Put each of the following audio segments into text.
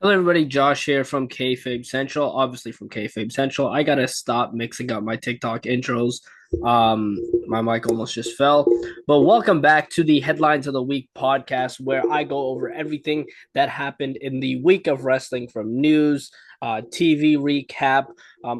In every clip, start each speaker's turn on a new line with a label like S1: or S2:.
S1: Hello, everybody. Josh here from Kayfabe Central. Obviously, from Kayfabe Central. I gotta stop mixing up my TikTok intros. Um, my mic almost just fell. But welcome back to the Headlines of the Week podcast, where I go over everything that happened in the week of wrestling, from news, TV recap,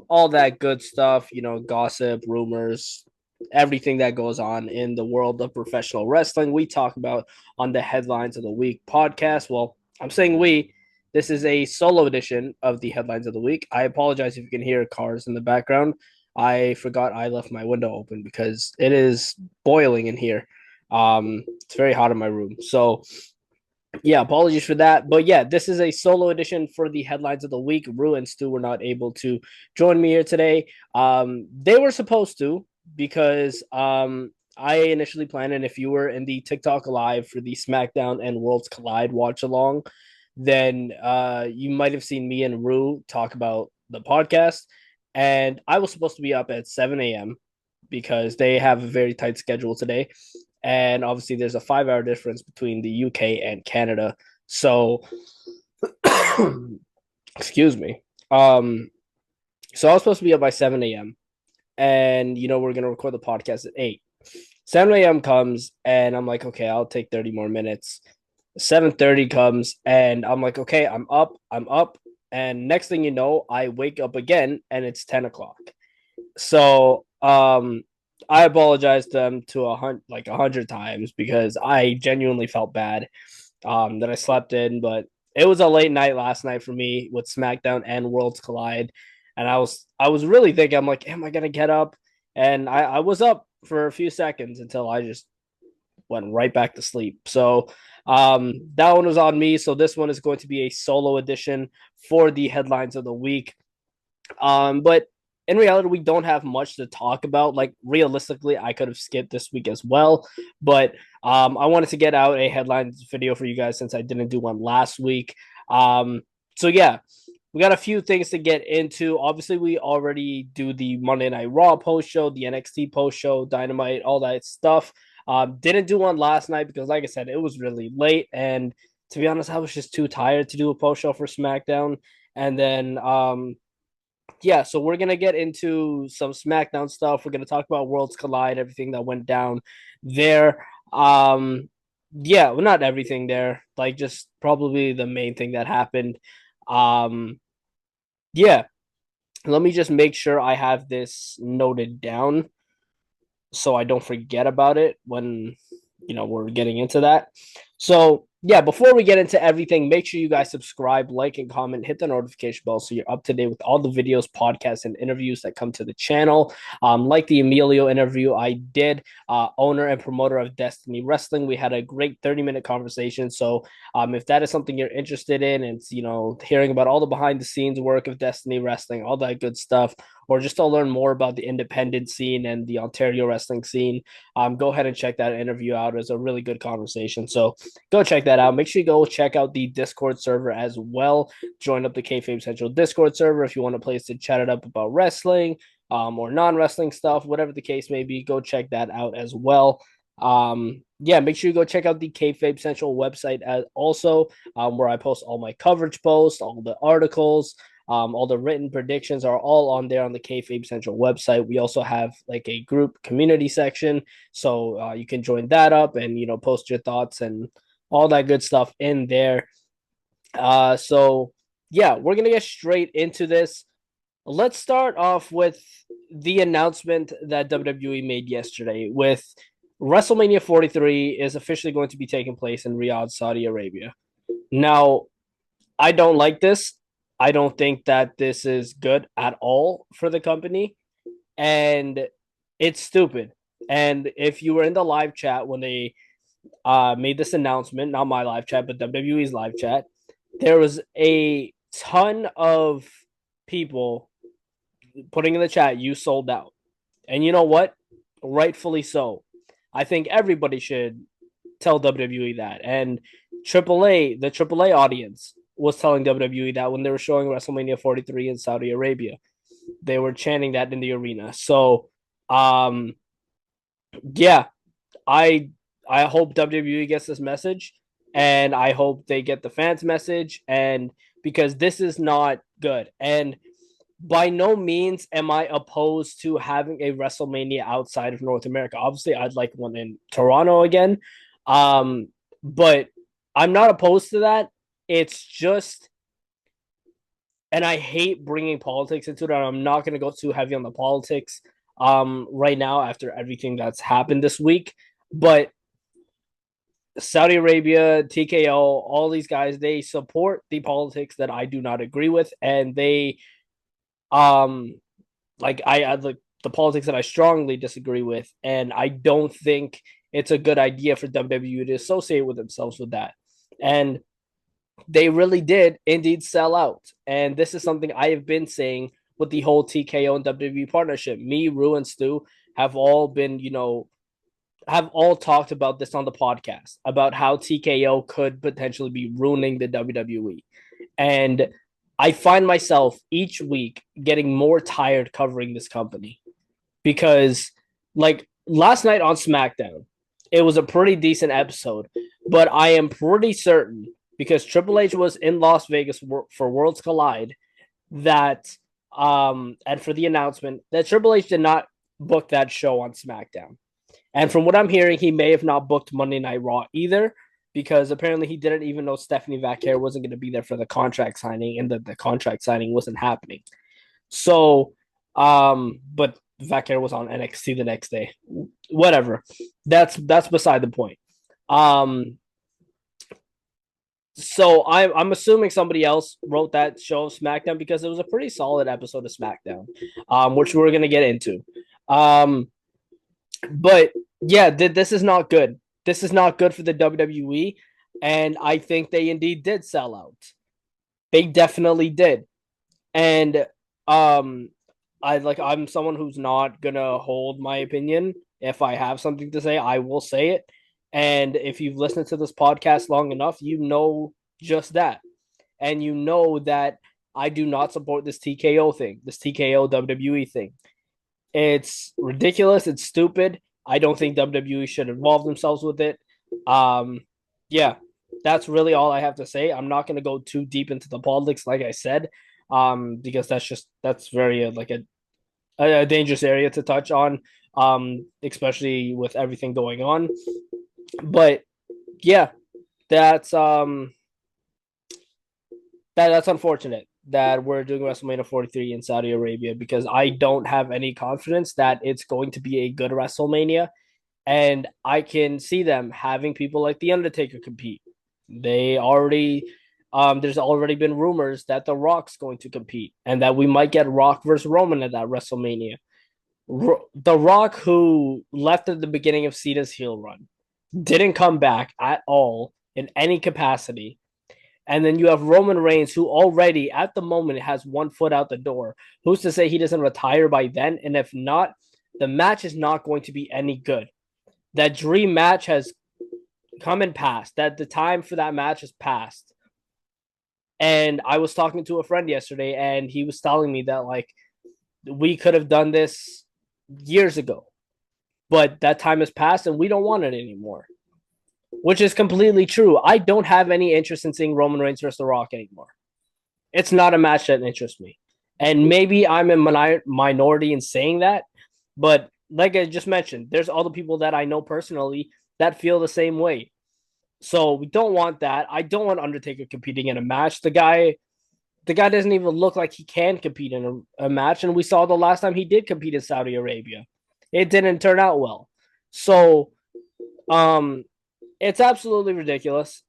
S1: all that good stuff. Gossip, rumors, everything that goes on in the world of professional wrestling. We talk about on the Headlines of the Week podcast. Well, I'm saying we. This is a solo edition of the Headlines of the Week. I apologize if you can hear cars in the background. I forgot I left my window open because it is boiling in here. It's very hot in my room. So, yeah, apologies for that. But yeah, this is a solo edition for the Headlines of the Week. Rue and Stu were not able to join me here today. They were supposed to because I initially planned, and if you were in the TikTok live for the SmackDown and Worlds Collide watch along, then you might have seen me and Rue talk about the podcast. And I was supposed to be up at 7 a.m. because they have a very tight schedule today. And obviously, there's a 5 hour difference between the UK and Canada. So, excuse me. So I was supposed to be up by 7 a.m. And, we're going to record the podcast at 8. 7 a.m. comes, and I'm like, okay, I'll take 30 more minutes. 7:30 comes, and I'm like, okay, I'm up. And next thing you know, I wake up again, and it's 10 o'clock. So I apologized to them to 100 times because I genuinely felt bad that I slept in, but it was a late night last night for me with SmackDown and Worlds Collide. And I was really thinking, I'm like, am I gonna get up? And I was up for a few seconds until I just went right back to sleep. So that one was on me. So this one is going to be a solo edition for the Headlines of the Week. But in reality, we don't have much to talk about. Like, realistically, I could have skipped this week as well, but I wanted to get out a headlines video for you guys since I didn't do one last week. So yeah, we got a few things to get into. Obviously, we already do the Monday Night Raw post show, the NXT post show, Dynamite, all that stuff. Didn't do one last night because, like I said, it was really late, and to be honest, I was just too tired to do a post show for SmackDown. And then yeah, so we're gonna get into some SmackDown stuff. We're gonna talk about Worlds Collide, everything that went down there. Yeah, well, not everything there, like just probably the main thing that happened. Um, yeah, let me just make sure I have this noted down so I don't forget about it when we're getting into that. So yeah, before we get into everything, make sure you guys subscribe, like, and comment, hit the notification bell so you're up to date with all the videos, podcasts, and interviews that come to the channel. Like the Emilio interview I did, owner and promoter of Destiny Wrestling. We had a great 30-minute conversation. So if that is something you're interested in, and hearing about all the behind the scenes work of Destiny Wrestling, all that good stuff, or just to learn more about the independent scene and the Ontario wrestling scene, go ahead and check that interview out. It was a really good conversation. So go check that out. Make sure you go check out the Discord server as well. Join up the Kayfabe Central Discord server if you want a place to chat it up about wrestling, or non-wrestling stuff, whatever the case may be. Go check that out as well. Yeah, make sure you go check out the Kayfabe Central website as also, where I post all my coverage posts, all the articles, all the written predictions are all on there on the Kayfabe Central website. We also have like a group community section, so you can join that up and post your thoughts and all that good stuff in there. So yeah, we're gonna get straight into this. Let's start off with the announcement that WWE made yesterday with WrestleMania 43 is officially going to be taking place in Riyadh, Saudi Arabia. Now, I don't like this. I don't think that this is good at all for the company. And it's stupid. And if you were in the live chat when they made this announcement, not my live chat, but WWE's live chat, there was a ton of people putting in the chat, you sold out. And you know what? Rightfully so. I think everybody should tell WWE that. And the AAA audience was telling WWE that when they were showing WrestleMania 43 in Saudi Arabia. They were chanting that in the arena. So, um, yeah, I hope WWE gets this message, and I hope they get the fans' message, and because this is not good. And by no means am I opposed to having a WrestleMania outside of North America. Obviously, I'd like one in Toronto again. But I'm not opposed to that. It's just, and I hate bringing politics into it. I'm not going to go too heavy on the politics right now after everything that's happened this week. But Saudi Arabia, TKO, all these guys, they support the politics that I do not agree with, and they um like I like the politics that I strongly disagree with, and I don't think it's a good idea for WWE to associate with themselves with that. And they really did indeed sell out. And this is something I have been saying with the whole TKO and WWE partnership. Me, Rue, and Stu have all been, have all talked about this on the podcast about how TKO could potentially be ruining the WWE. And I find myself each week getting more tired covering this company because, like, last night on SmackDown, it was a pretty decent episode, but I am pretty certain because Triple H was in Las Vegas for Worlds Collide that, and for the announcement that Triple H did not book that show on SmackDown. And from what I'm hearing, he may have not booked Monday Night Raw either, because apparently he didn't even know Stephanie Vaquer wasn't going to be there for the contract signing, and that the contract signing wasn't happening. So, but Vaquer was on NXT the next day. Whatever. That's beside the point. So I'm assuming somebody else wrote that show of SmackDown because it was a pretty solid episode of SmackDown, which we're gonna get into. But yeah, this is not good. This is not good for the WWE, and I think they indeed did sell out. They definitely did, and I'm someone who's not gonna hold my opinion. If I have something to say, I will say it. And if you've listened to this podcast long enough, you know just that. And you know that I do not support this TKO thing, this TKO WWE thing. It's ridiculous. It's stupid. I don't think WWE should involve themselves with it. Yeah, that's really all I have to say. I'm not going to go too deep into the politics, like I said, because that's very a dangerous area to touch on, especially with everything going on. But yeah, that's that's unfortunate that we're doing WrestleMania 43 in Saudi Arabia, because I don't have any confidence that it's going to be a good WrestleMania. And I can see them having people like The Undertaker compete. They already, there's already been rumors that The Rock's going to compete and that we might get Rock versus Roman at that WrestleMania. The Rock, who left at the beginning of Cena's heel run, didn't come back at all in any capacity. And then you have Roman Reigns, who already at the moment has one foot out the door. Who's to say he doesn't retire by then? And if not, the match is not going to be any good. That dream match has come and passed. That the time for that match has passed. And I was talking to a friend yesterday, and he was telling me that, like, we could have done this years ago, but that time has passed and we don't want it anymore, which is completely true. I don't have any interest in seeing Roman Reigns versus The Rock anymore. It's not a match that interests me. And maybe I'm a minority in saying that, but like I just mentioned, there's all the people that I know personally that feel the same way. So we don't want that. I don't want Undertaker competing in a match. The guy doesn't even look like he can compete in a match, and we saw the last time he did compete in Saudi Arabia. It didn't turn out well. So, it's absolutely ridiculous.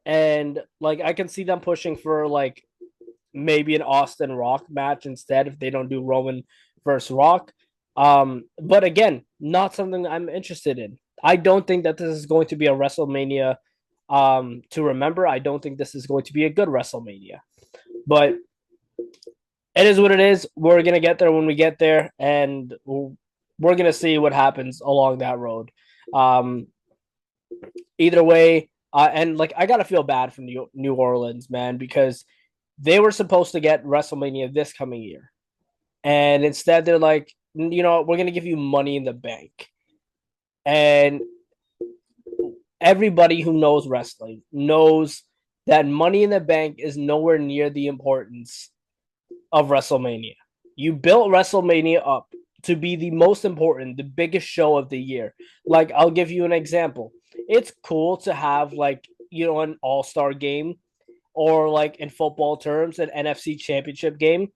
S1: And like I can see them pushing for like maybe an Austin Rock match instead if they don't do Roman versus Rock. But again, not something I'm interested in. I don't think that this is going to be a WrestleMania to remember. I don't think this is going to be a good WrestleMania. But it is what it is. We're going to get there when we get there, and we're going to see what happens along that road. Either way, and like I got to feel bad for New Orleans, man, because they were supposed to get WrestleMania this coming year. And instead they're like, we're going to give you Money in the Bank. And everybody who knows wrestling knows that Money in the Bank is nowhere near the importance of WrestleMania. You built WrestleMania up to be the most important, the biggest show of the year. Like, I'll give you an example. It's cool to have, like, an all-star game, or like in football terms, an NFC championship game,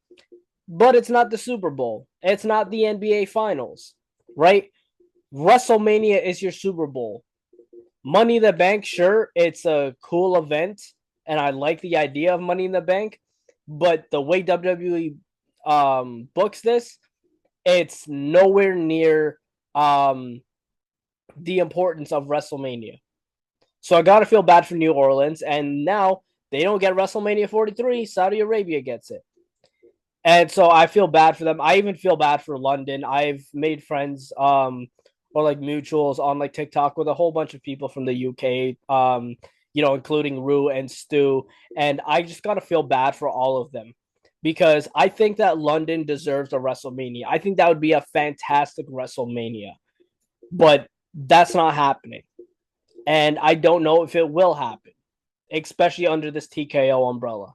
S1: but it's not the Super Bowl. It's not the NBA finals, right? WrestleMania is your Super Bowl. Money in the Bank, sure, it's a cool event, and I like the idea of Money in the Bank, but the way WWE books this, it's nowhere near um, the importance of WrestleMania. So I gotta feel bad for New Orleans, and now they don't get WrestleMania 43. Saudi Arabia gets it. And so I feel bad for them. I even feel bad for London. I've made friends or like mutuals on like TikTok with a whole bunch of people from the UK, including Rue and Stu. And I just gotta feel bad for all of them because I think that London deserves a WrestleMania. I think that would be a fantastic WrestleMania, but that's not happening. And I don't know if it will happen, especially under this TKO umbrella.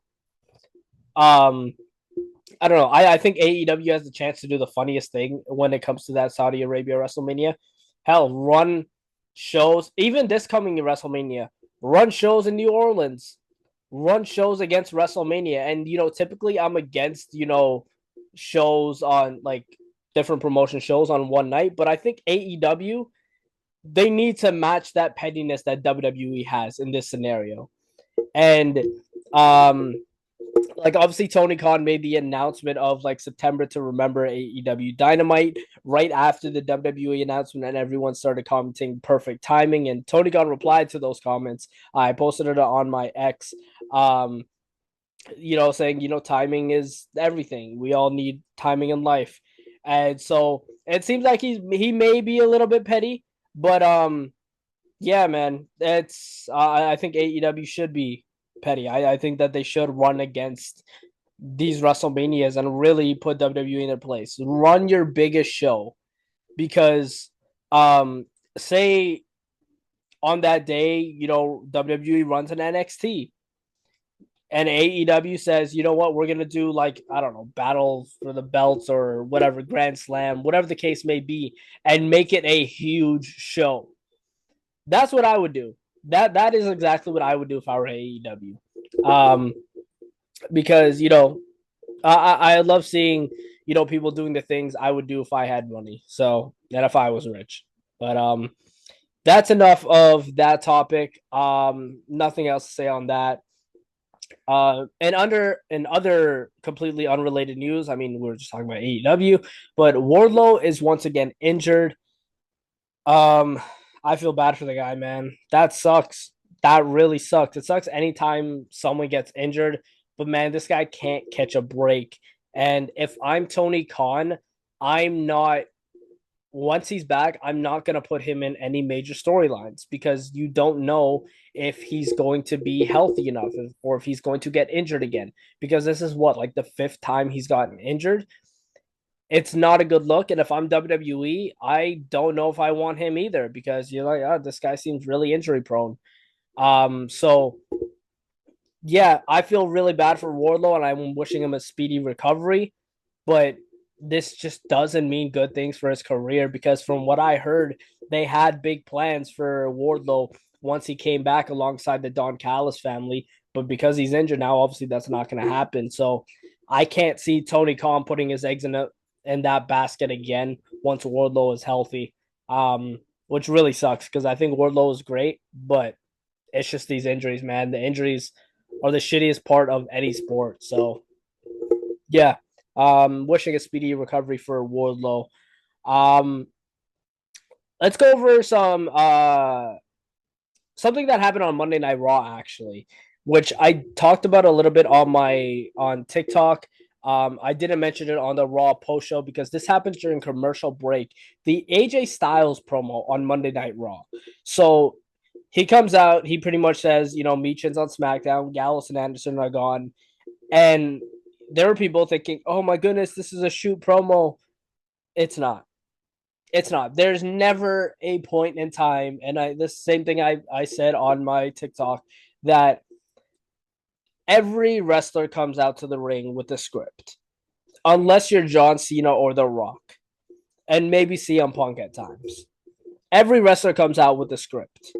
S1: Um, I don't know. I think AEW has the chance to do the funniest thing when it comes to that Saudi Arabia WrestleMania. Hell, run shows, even this coming WrestleMania, run shows in New Orleans, run shows against WrestleMania. And, typically I'm against, shows on like different promotion shows on one night. But I think AEW, they need to match that pettiness that WWE has in this scenario. And, like obviously Tony Khan made the announcement of like September to remember AEW Dynamite right after the WWE announcement, and everyone started commenting perfect timing. And Tony Khan replied to those comments. I posted it on my X, saying timing is everything. We all need timing in life, and so it seems like he may be a little bit petty, but yeah, man, it's I think AEW should be petty. I think that they should run against these WrestleManias and really put WWE in their place. Run your biggest show because say on that day, WWE runs an NXT and AEW says, you know what, we're gonna do like, I don't know, battle for the belts or whatever, Grand Slam, whatever the case may be, and make it a huge show. That's what I would do. That is exactly what I would do if I were AEW. Because I love seeing people doing the things I would do if I had money. So and if I was rich. But that's enough of that topic. Nothing else to say on that. In other completely unrelated news, I mean, we were just talking about AEW, but Wardlow is once again injured. Um, I feel bad for the guy, man. That sucks. That really sucks. It sucks anytime someone gets injured, but man, this guy can't catch a break. And if I'm Tony Khan, I'm not once he's back, I'm not going to put him in any major storylines because you don't know if he's going to be healthy enough or if he's going to get injured again. Because this is what, like the fifth time he's gotten injured. It's not a good look. And if I'm WWE, I don't know if I want him either because you're like, oh, this guy seems really injury prone. So yeah, I feel really bad for Wardlow and I'm wishing him a speedy recovery, but this just doesn't mean good things for his career because from what I heard, they had big plans for Wardlow once he came back alongside the Don Callis family, but because he's injured now, obviously that's not going to happen. So I can't see Tony Khan putting his eggs in that basket again once Wardlow is healthy, which really sucks because I think Wardlow is great, but it's just these injuries, man. The injuries are the shittiest part of any sport. So yeah, wishing a speedy recovery for Wardlow. Um, let's go over something that happened on Monday Night Raw actually, which I talked about a little bit on TikTok. I didn't mention it on the Raw post show because this happens during commercial break. The AJ Styles promo on Monday Night Raw. So he comes out, he pretty much says, Meechin's on SmackDown, Gallows and Anderson are gone. And there were people thinking, oh my goodness, this is a shoot promo. It's not. It's not. There's never a point in time, and this same thing I said on my TikTok, that every wrestler comes out to the ring with a script, unless you're John Cena or The Rock, and maybe CM Punk at times. Every wrestler comes out with a script.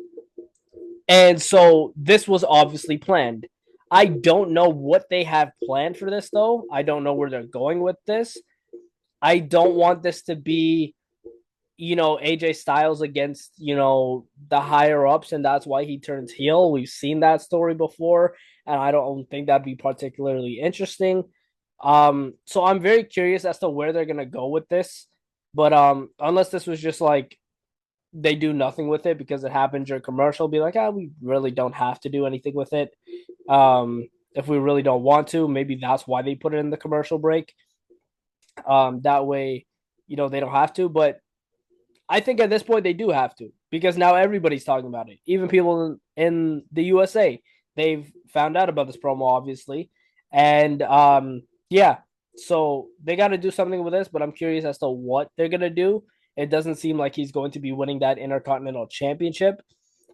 S1: And so this was obviously planned. I don't know what they have planned for this, though. I don't know where they're going with this. I don't want this to be, AJ Styles against, the higher ups, and that's why he turns heel. We've seen that story before, and I don't think that'd be particularly interesting. So I'm very curious as to where they're gonna go with this. But unless this was just like they do nothing with it because it happened during commercial, be like, we really don't have to do anything with it. If we really don't want to, maybe that's why they put it in the commercial break. That way, they don't have to. But I think at this point they do have to because now everybody's talking about it. Even people in the USA, they've found out about this promo, obviously. And yeah, so they got to do something with this, but I'm curious as to what they're going to do. It doesn't seem like he's going to be winning that Intercontinental Championship.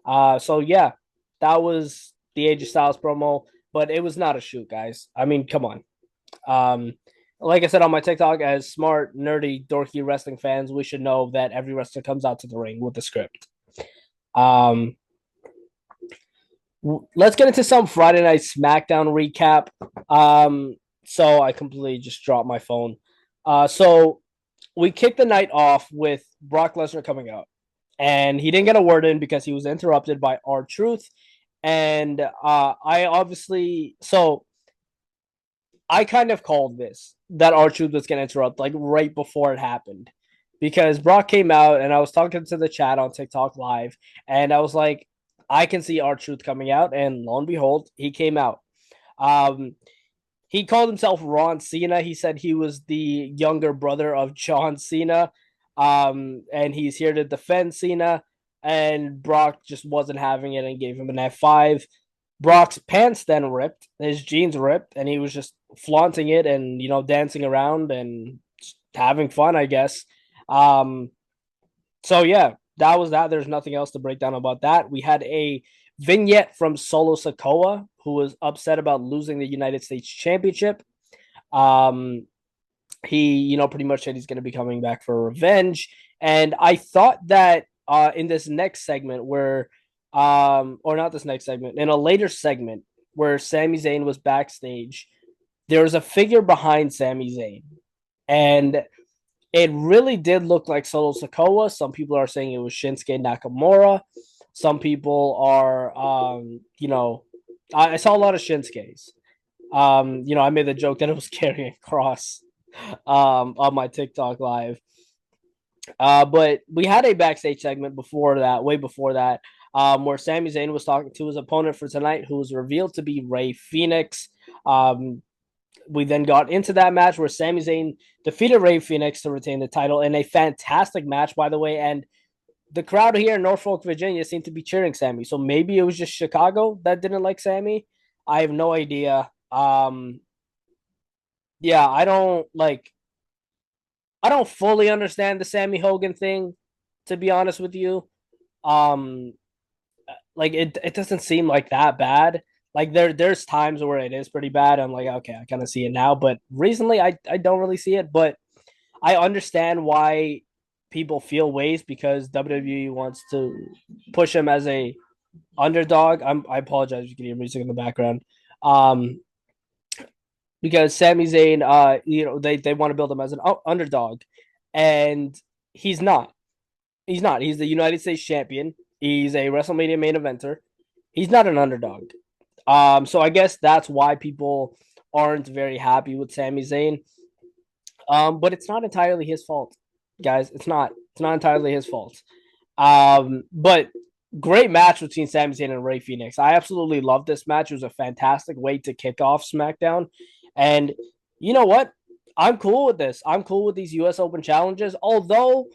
S1: So yeah, that was the AJ Styles promo, but it was not a shoot, guys. I mean, come on. Like I said on my TikTok, as smart, nerdy, dorky wrestling fans, we should know that every wrestler comes out to the ring with the script. Um, let's get into some Friday Night SmackDown recap. So I completely just dropped my phone. So we kicked the night off with Brock Lesnar coming out, and he didn't get a word in because he was interrupted by R-Truth. And I kind of called this that R-Truth was going to interrupt like right before it happened because Brock came out and I was talking to the chat on TikTok live and I was like, I can see R-Truth coming out, and lo and behold, he came out. He called himself Ron Cena. He said he was the younger brother of John Cena, and he's here to defend Cena. And Brock just wasn't having it and gave him an F5. Brock's pants then ripped, his jeans ripped, and he was just flaunting it and dancing around and having fun, I guess. So yeah, that was that. There's nothing else to break down about that. We had a vignette from Solo Sikoa, who was upset about losing the United States Championship. He, pretty much said he's going to be coming back for revenge. And I thought that in this next segment where, or not this next segment, in a later segment where Sami Zayn was backstage, there was a figure behind Sami Zayn. And it really did look like Solo Sikoa. Some people are saying it was Shinsuke Nakamura. Some people are, I saw a lot of Shinsuke's. I made the joke that it was carrying a cross on my TikTok live. But we had a backstage segment before that, way before that, where Sami Zayn was talking to his opponent for tonight, who was revealed to be Rey Fenix. We then got into that match where Sami Zayn defeated Rey Fenix to retain the title in a fantastic match, by the way. And the crowd here in Norfolk, Virginia seemed to be cheering Sami. So maybe it was just Chicago that didn't like Sami. I have no idea. Yeah, I don't fully understand the Sammy Hogan thing, to be honest with you. It doesn't seem like that bad. Like there's times where it is pretty bad. I'm like, okay, I kind of see it now, but recently I don't really see it. But I understand why people feel ways because WWE wants to push him as a underdog. I apologize if you can hear music in the background. Because Sami Zayn, they want to build him as an underdog, and he's not. He's not. He's the United States champion. He's a WrestleMania main eventer. He's not an underdog. So I guess that's why people aren't very happy with Sami Zayn. But it's not entirely his fault, guys. It's not. It's not entirely his fault. But great match between Sami Zayn and Rey Fenix. I absolutely love this match. It was a fantastic way to kick off SmackDown. And you know what? I'm cool with this. I'm cool with these US Open challenges, although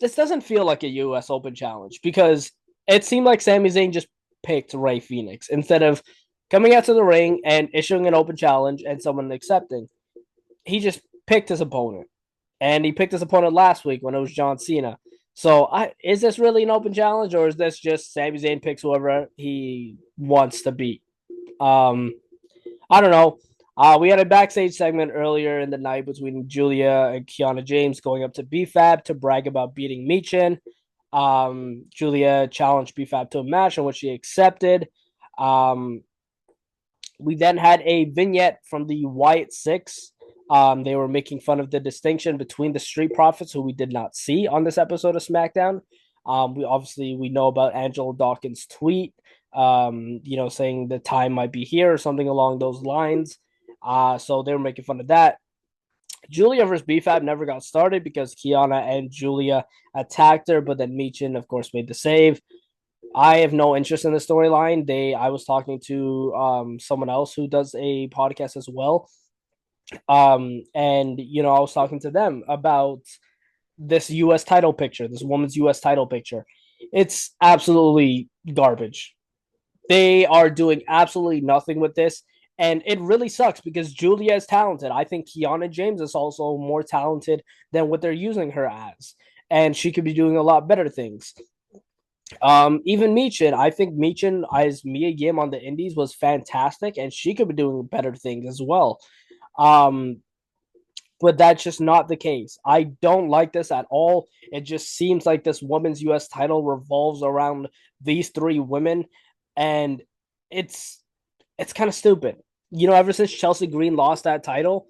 S1: this doesn't feel like a US Open challenge because it seemed like Sami Zayn just picked Rey Fenix instead of coming out to the ring and issuing an open challenge and someone accepting. He just picked his opponent. And he picked his opponent last week when it was John Cena. So is this really an open challenge or is this just Sami Zayn picks whoever he wants to beat? I don't know. We had a backstage segment earlier in the night between Julia and Kiana James going up to BFAB to brag about beating Michin. Julia challenged BFAB to a match in which she accepted. Um, we then had a vignette from the Wyatt Six. They were making fun of the distinction between the Street Profits, who we did not see on this episode of SmackDown. We know about Angelo Dawkins' tweet, saying the time might be here or something along those lines. So they were making fun of that. Julia versus BFAB never got started because Kiana and Julia attacked her, but then Michin, of course, made the save. I have no interest in the storyline. I was talking to someone else who does a podcast as well. And I was talking to them about this US title picture, this woman's US title picture. It's absolutely garbage. They are doing absolutely nothing with this. And it really sucks because Julia is talented. I think Kiana James is also more talented than what they're using her as. And she could be doing a lot better things. Even Michin, I think Michin as Mia Yim on the Indies was fantastic, and she could be doing better things as well. Um, but that's just not the case. I don't like this at all. It just seems like this women's US title revolves around these three women, and it's it's kind of stupid. Ever since Chelsea Green lost that title,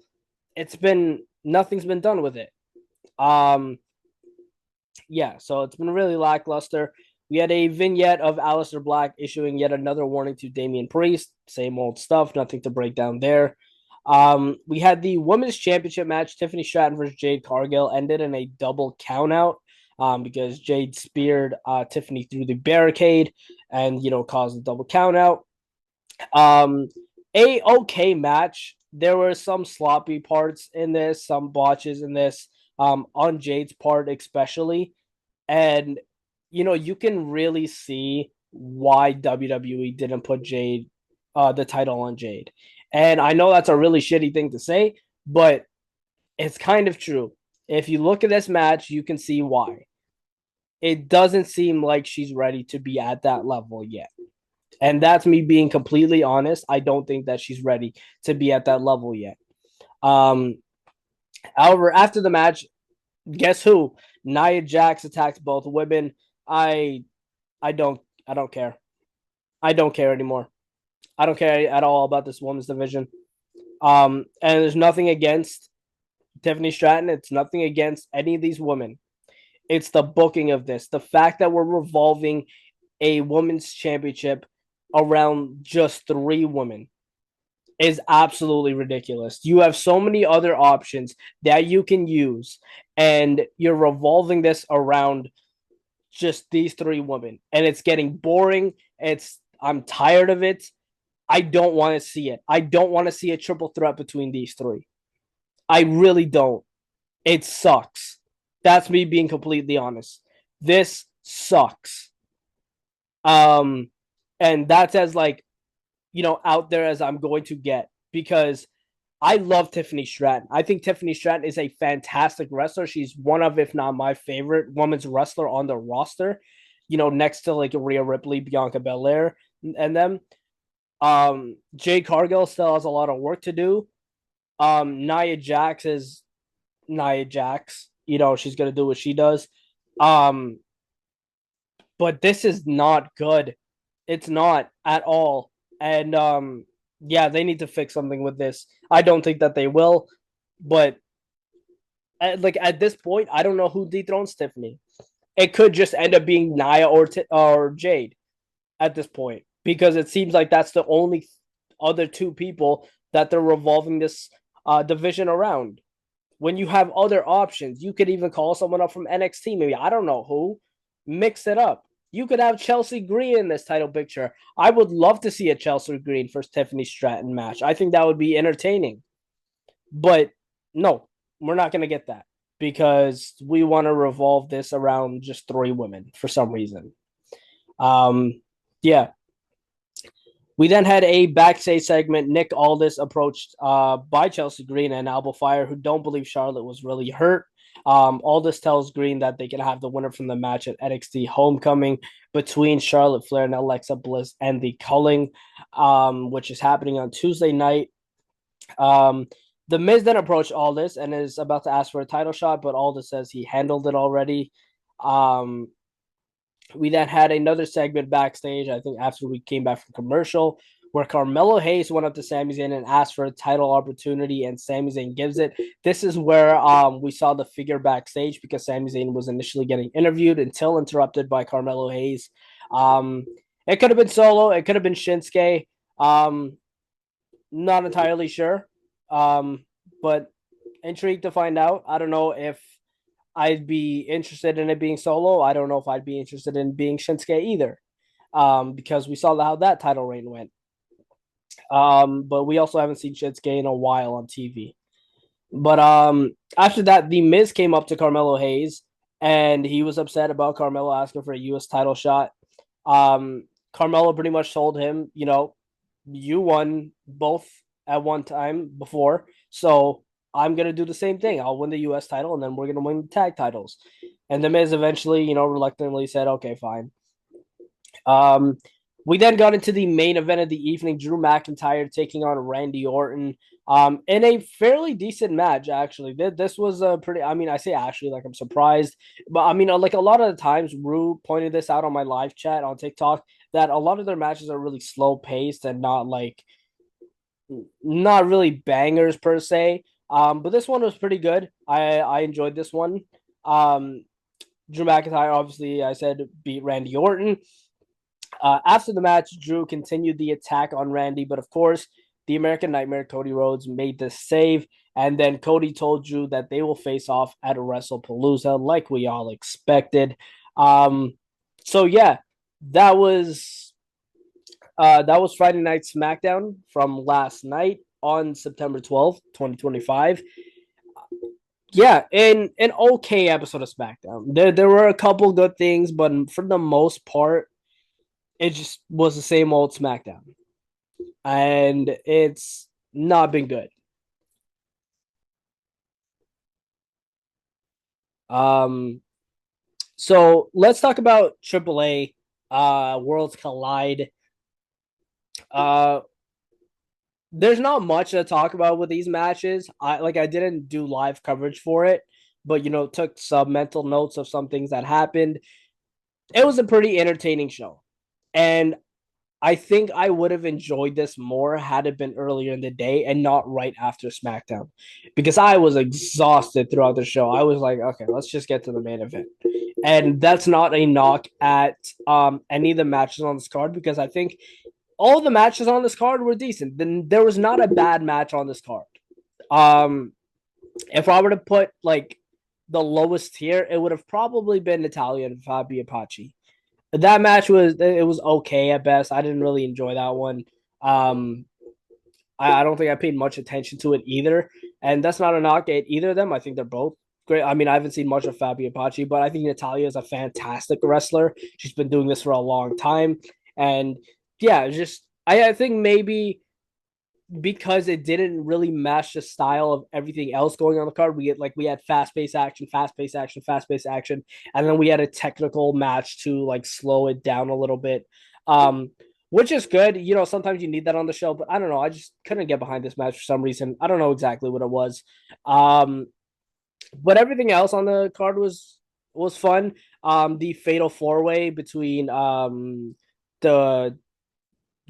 S1: it's been nothing's been done with it. Um, yeah, so it's been really lackluster. We had a vignette of Aleister Black issuing yet another warning to Damian Priest. Same old stuff, nothing to break down there. We had the women's championship match. Tiffany Stratton versus Jade Cargill ended in a double countout because Jade speared Tiffany through the barricade and caused a double countout. A okay match. There were some sloppy parts in this, some botches in this, on Jade's part especially, and you can really see why WWE didn't put the title on Jade. And I know that's a really shitty thing to say, but it's kind of true. If you look at this match, you can see why. It doesn't seem like she's ready to be at that level yet. And that's me being completely honest. I don't think that she's ready to be at that level yet. Um, However, after the match, guess who? Nia Jax attacked both women. I I don't care. I don't care anymore. I don't care at all about this women's division. And there's nothing against Tiffany Stratton. It's nothing against any of these women. It's the booking of this. The fact that we're revolving a women's championship around just three women is absolutely ridiculous. You have so many other options that you can use, and you're revolving this around just these three women, and it's getting boring. I'm tired of it. I don't want to see it. I don't want to see a triple threat between these three. I really don't. It sucks. That's me being completely honest. This sucks. Um, and that's as out there as I'm going to get because I love Tiffany Stratton. I think Tiffany Stratton is a fantastic wrestler. She's one of, if not my favorite women's wrestler on the roster. Next to like Rhea Ripley, Bianca Belair, and them. Jade Cargill still has a lot of work to do. Nia Jax is Nia Jax. She's gonna do what she does. Um, but this is not good. It's not at all. And yeah, they need to fix something with this. I don't think that they will, but at this point, I don't know who dethrones Tiffany. It could just end up being Nia or Jade at this point because it seems like that's the only other two people that they're revolving this division around. When you have other options, you could even call someone up from NXT. Maybe I don't know who. Mix it up. You could have Chelsea Green in this title picture. I would love to see a Chelsea Green versus Tiffany Stratton match. I think that would be entertaining. But no, we're not going to get that because we want to revolve this around just three women for some reason. Yeah. We then had a backstage segment. Nick Aldis approached by Chelsea Green and Alba Fire, who don't believe Charlotte was really hurt. All this tells Green that they can have the winner from the match at NXT Homecoming between Charlotte Flair and Alexa Bliss and the Culling, which is happening on Tuesday night. Um, the Miz then approached Aldis and is about to ask for a title shot, but Aldis says he handled it already. Um, we then had another segment backstage, I think after we came back from commercial, where Carmelo Hayes went up to Sami Zayn and asked for a title opportunity, and Sami Zayn gives it. This is where we saw the figure backstage because Sami Zayn was initially getting interviewed until interrupted by Carmelo Hayes. It could have been Solo, it could have been Shinsuke. Not entirely sure, but intrigued to find out. I don't know if I'd be interested in it being Solo. I don't know if I'd be interested in being Shinsuke either, because we saw how that title reign went. But we also haven't seen Shinsuke in a while on TV. But after that, the Miz came up to Carmelo Hayes, and he was upset about Carmelo asking for a U.S. title shot. Carmelo pretty much told him, you won both at one time before, so I'm gonna do the same thing. I'll win the U.S. title, and then we're gonna win the tag titles. And the Miz eventually, reluctantly said, "Okay, fine." Um, we then got into the main event of the evening: Drew McIntyre taking on Randy Orton. In a fairly decent match, actually. This was a pretty. I mean, I say actually, like I'm surprised, but I mean, like a lot of the times, Rue pointed this out on my live chat on TikTok that a lot of their matches are really slow paced and not really bangers per se. But this one was pretty good. I enjoyed this one. Um, Drew McIntyre, obviously, I said beat Randy Orton. After the match, Drew continued the attack on Randy, but of course, the American Nightmare, Cody Rhodes, made the save. And then Cody told Drew that they will face off at WrestlePalooza, like we all expected. So yeah, that was Friday Night SmackDown from last night on September 12th, 2025. Yeah, an okay episode of SmackDown. There were a couple good things, but for the most part, it just was the same old SmackDown. And it's not been good. Um so let's talk about AAA Worlds Collide. Uh there's not much to talk about with these matches. I didn't do live coverage for it, but took some mental notes of some things that happened. It was a pretty entertaining show. And I think I would have enjoyed this more had it been earlier in the day and not right after SmackDown, because I was exhausted throughout the show. I was like, okay, let's just get to the main event. And that's not a knock at any of the matches on this card, because I think all the matches on this card were decent. Then there was not a bad match on this card. Um, if I were to put like the lowest tier, it would have probably been Natalia and Fabi Apache. That match was okay at best. I didn't really enjoy that one. Um, I don't think I paid much attention to it either, and that's not a knock at either of them. I think they're both great. I mean, I haven't seen much of Fabi Apache, but I think Natalia is a fantastic wrestler. She's been doing this for a long time, and yeah, just I think maybe because it didn't really match the style of everything else going on the card. We had fast paced action, fast paced action, fast paced action, and then we had a technical match to like slow it down a little bit. Um, which is good. Sometimes you need that on the show, but I don't know. I just couldn't get behind this match for some reason. I don't know exactly what it was. Um, but everything else on the card was fun. The fatal four way between the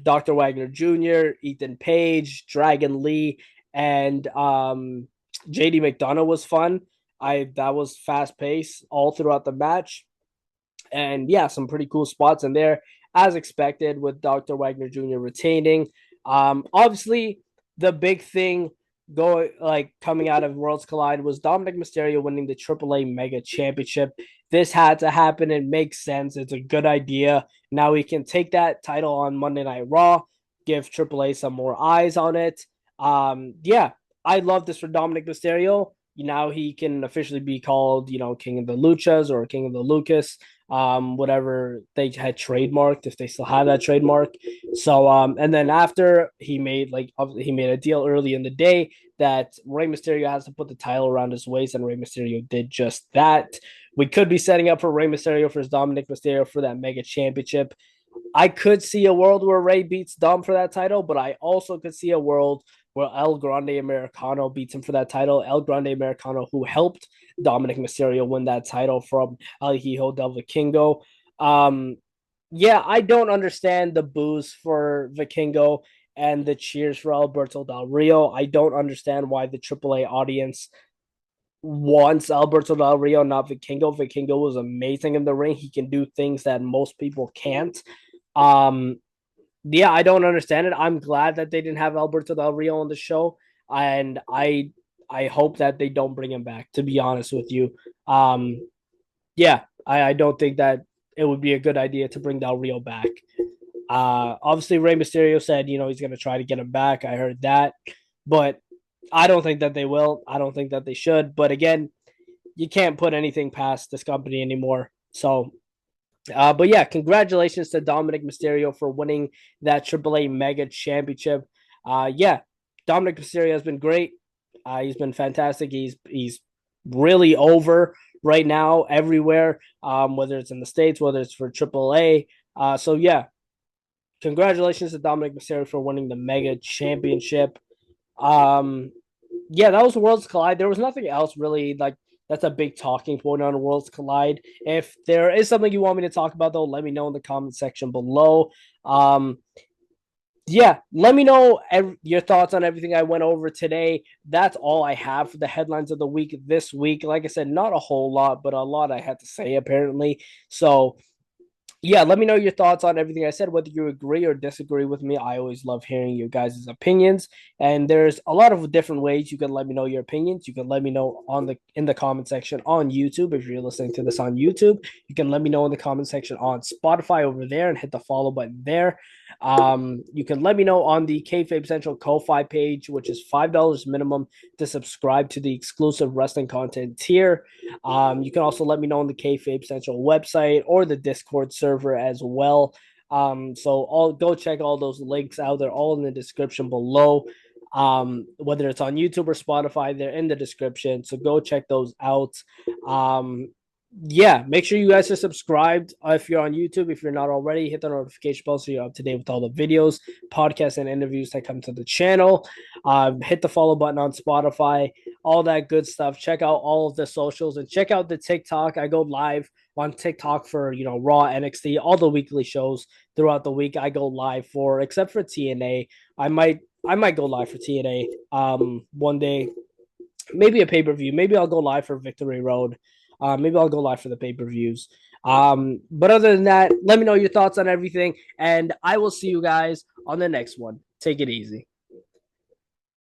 S1: Dr. Wagner Jr., Ethan Page, Dragon Lee, and JD McDonough was fun. That was fast paced all throughout the match. And yeah, some pretty cool spots in there, as expected, with Dr. Wagner Jr. retaining. Obviously, the big thing coming out of Worlds Collide was Dominic Mysterio winning the AAA Mega Championship. This had to happen. It makes sense. It's a good idea. Now he can take that title on Monday Night Raw, give AAA some more eyes on it. Yeah, I love this for Dominic Mysterio. Now he can officially be called, King of the Luchas or King of the Lucas. whatever they had trademarked, if they still have that trademark. So and then after he made a deal early in the day that Rey Mysterio has to put the title around his waist, and Rey Mysterio did just that. We could be setting up for Rey Mysterio versus Dominic Mysterio for that mega championship. I could see a world where Rey beats Dom for that title, but I also could see a world where El Grande Americano beats him for that title. El Grande Americano, who helped Dominic Mysterio win that title from El Hijo del Vikingo. Yeah, I don't understand the boos for Vikingo and the cheers for Alberto Del Rio. I don't understand why the AAA audience wants Alberto Del Rio, not Vikingo. Vikingo was amazing in the ring. He can do things that most people can't. Um, yeah, I don't understand it. I'm glad that they didn't have Alberto Del Rio on the show, and I hope that they don't bring him back. To be honest with you, yeah, I don't think that it would be a good idea to bring Del Rio back. Obviously, Rey Mysterio said he's going to try to get him back. I heard that, but I don't think that they will. I don't think that they should. But again, you can't put anything past this company anymore. So but yeah, congratulations to Dominic Mysterio for winning that AAA Mega Championship. Yeah, Dominic Mysterio has been great. He's been fantastic. He's really over right now everywhere. Whether it's in the States, whether it's for AAA. So yeah, congratulations to Dominic Mysterio for winning the Mega Championship. Um, yeah, that was Worlds Collide. There was nothing else really like that's a big talking point on Worlds Collide. If there is something you want me to talk about, though, let me know in the comment section below. Um, yeah, let me know your thoughts on everything I went over today. That's all I have for the headlines of the week this week. Like I said, not a whole lot, but a lot I had to say apparently. So yeah, let me know your thoughts on everything I said, whether you agree or disagree with me. I always love hearing your guys' opinions. And there's a lot of different ways you can let me know your opinions. You can let me know in the comment section on YouTube. If you're listening to this on YouTube, you can let me know in the comment section on Spotify over there and hit the follow button there. You can let me know on the Kayfabe Central Ko-Fi page, which is $5 minimum to subscribe to the exclusive wrestling content tier. You can also let me know on the Kayfabe Central website or the Discord server as well. So go check all those links out. They're all in the description below. Whether it's on YouTube or Spotify, they're in the description. So go check those out. Yeah, make sure you guys are subscribed if you're on YouTube. If you're not already, hit the notification bell so you're up to date with all the videos, podcasts, and interviews that come to the channel. Hit the follow button on Spotify, all that good stuff. Check out all of the socials and check out the TikTok. I go live on TikTok for Raw, NXT, all the weekly shows throughout the week. I go live for, except for TNA. I might go live for TNA one day, maybe a pay-per-view. Maybe I'll go live for Victory Road. Maybe I'll go live for the pay-per-views. But other than that, let me know your thoughts on everything, and I will see you guys on the next one. Take it easy.